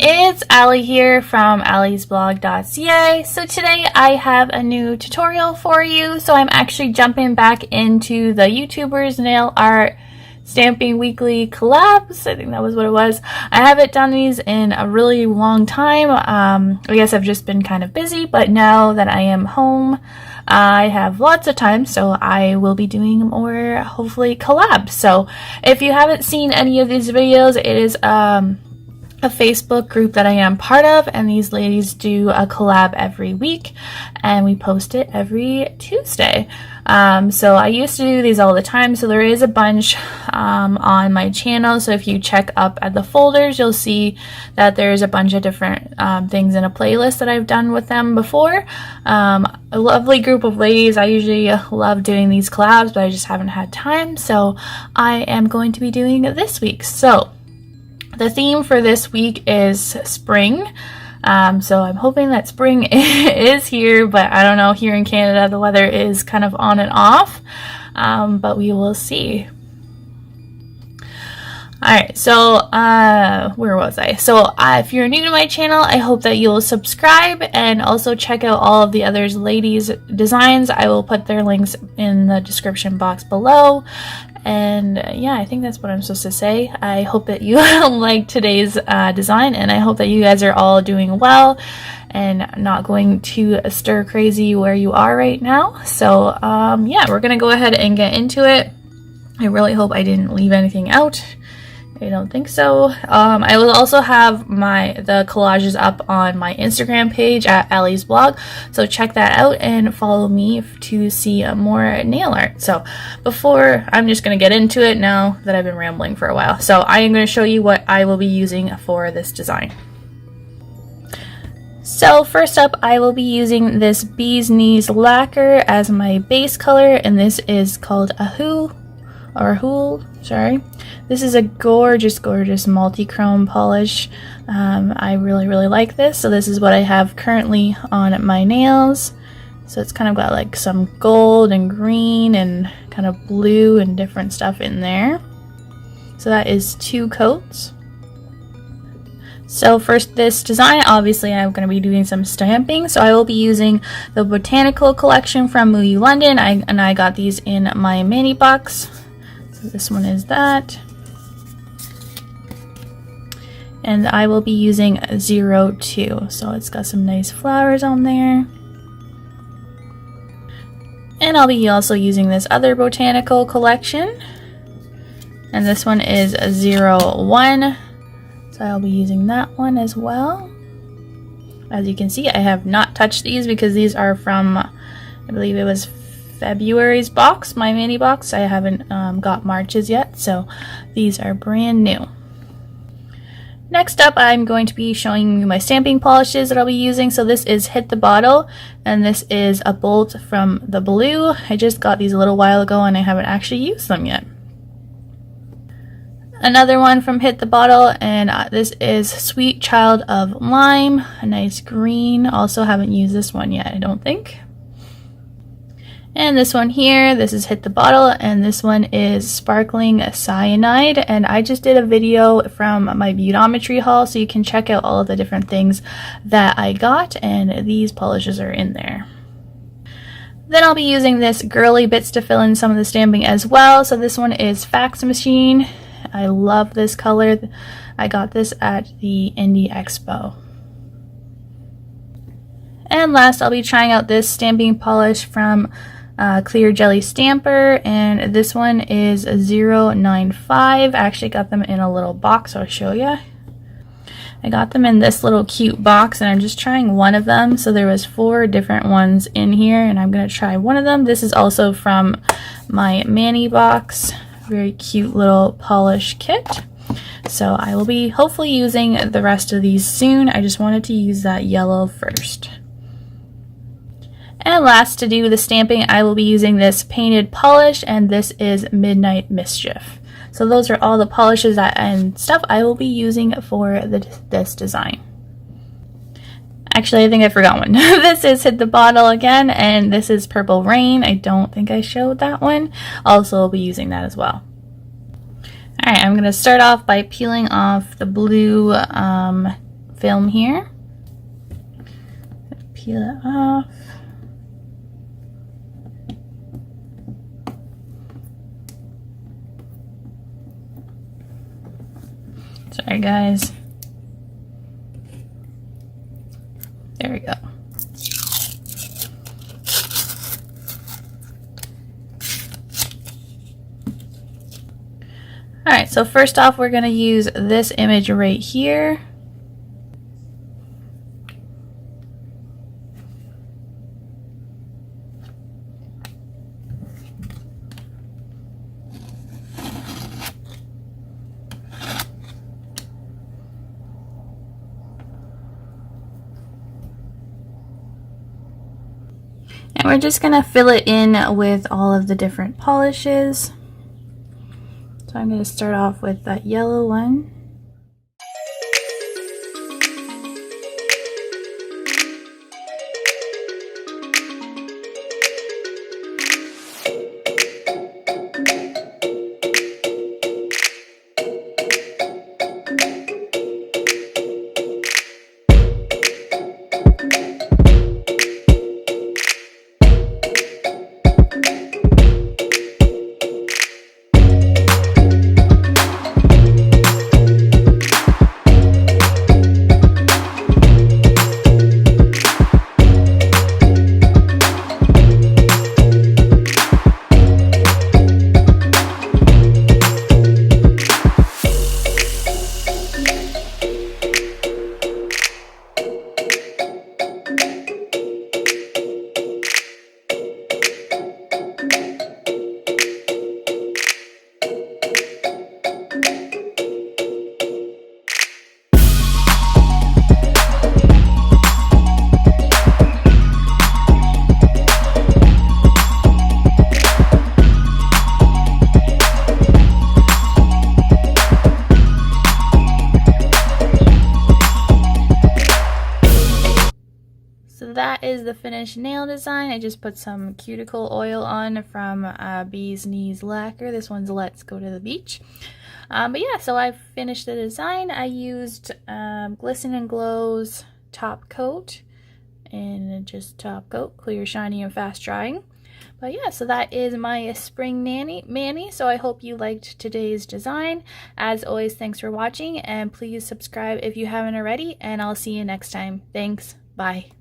It's Allie here from alliesblog.ca. So today I have a new tutorial for you. So I'm actually jumping back into the YouTubers nail art stamping weekly collabs. I think that was what it was. I haven't done these in a really long time. I guess I've just been kind of busy, but now that I am home, I have lots of time, so I will be doing more, hopefully, collabs. So if you haven't seen any of these videos, it is a Facebook group that I am part of, and these ladies do a collab every week, and we post it every Tuesday. So I used to do these all the time, so there is a bunch on my channel. So if you check up at the folders, you'll see that there's a bunch of different things in a playlist that I've done with them before. A lovely group of ladies. I usually love doing these collabs, but I just haven't had time, so I am going to be doing it this week. So the theme for this week is spring. So I'm hoping that spring is here, but I don't know. Here in Canada, the weather is kind of on and off, but we will see. Alright, so where was I? So if you're new to my channel, I hope that you'll subscribe and also check out all of the other ladies' designs. I will put their links in the description box below. And yeah, I think that's what I'm supposed to say. I hope that you like today's design, and I hope that you guys are all doing well and not going too stir crazy where you are right now. So yeah, we're gonna go ahead and get into it. I really hope I didn't leave anything out. I don't think so. I will also have the collages up on my Instagram page at Allie's blog, so check that out and follow me to see more nail art. So I'm just going to get into it now that I've been rambling for a while. So I am going to show you what I will be using for this design. So first up, I will be using this Bee's Knees lacquer as my base color, and this is called Hool. Sorry. This is a gorgeous multi-chrome polish. I really like this. So this is what I have currently on my nails. So it's kind of got like some gold and green and kind of blue and different stuff in there. So that is 2 coats. So first, this design, obviously I'm going to be doing some stamping, so I will be using the Botanical collection from Moo London, and I got these in my mini box. So this one is that. And I will be using 02, so it's got some nice flowers on there. And I'll be also using this other Botanical collection, and this one is 01, so I'll be using that one as well. As you can see, I have not touched these because these are from, I believe it was February's box, my mini box. I haven't got March's yet, so these are brand new. Next up, I'm going to be showing you my stamping polishes that I'll be using. So this is Hit the Bottle, and this is a bolt from the blue. I just got these a little while ago and I haven't actually used them yet. Another one from Hit the Bottle, and this is Sweet Child of Lime, a nice green. Also haven't used this one yet, I don't think. And this one here, this is Hit the Bottle, and this one is Sparkling Cyanide, and I just did a video from my Beautometry haul, so you can check out all of the different things that I got, and these polishes are in there. Then I'll be using this Girly Bits to fill in some of the stamping as well. So this one is Fax Machine. I love this color. I got this at the Indie Expo. And last, I'll be trying out this stamping polish from Clear Jelly Stamper, and this one is 095. I actually got them in a little box. I'll show you. I got them in this little cute box, and I'm just trying one of them. So there was 4 different ones in here, and I'm going to try one of them. This is also from my Mani box. Very cute little polish kit. So I will be hopefully using the rest of these soon. I just wanted to use that yellow first. And last, to do the stamping, I will be using this painted polish, and this is Midnight Mischief. So those are all the polishes and stuff I will be using for this design. Actually, I think I forgot one. This is Hit the Bottle again, and this is Purple Rain. I don't think I showed that one. Also, I'll be using that as well. Alright, I'm going to start off by peeling off the blue film here. Peel it off. Sorry guys. There we go. Alright, so first off we're going to use this image right here. And we're just going to fill it in with all of the different polishes. So I'm going to start off with that yellow one. So that is the finished nail design. I just put some cuticle oil on from Bee's Knees Lacquer. This one's Let's Go to the Beach. But yeah, so I finished the design. I used Glisten and Glow's top coat, and just top coat, clear, shiny, and fast drying. But yeah, so that is my spring mani. So I hope you liked today's design. As always, thanks for watching, and please subscribe if you haven't already, and I'll see you next time. Thanks. Bye.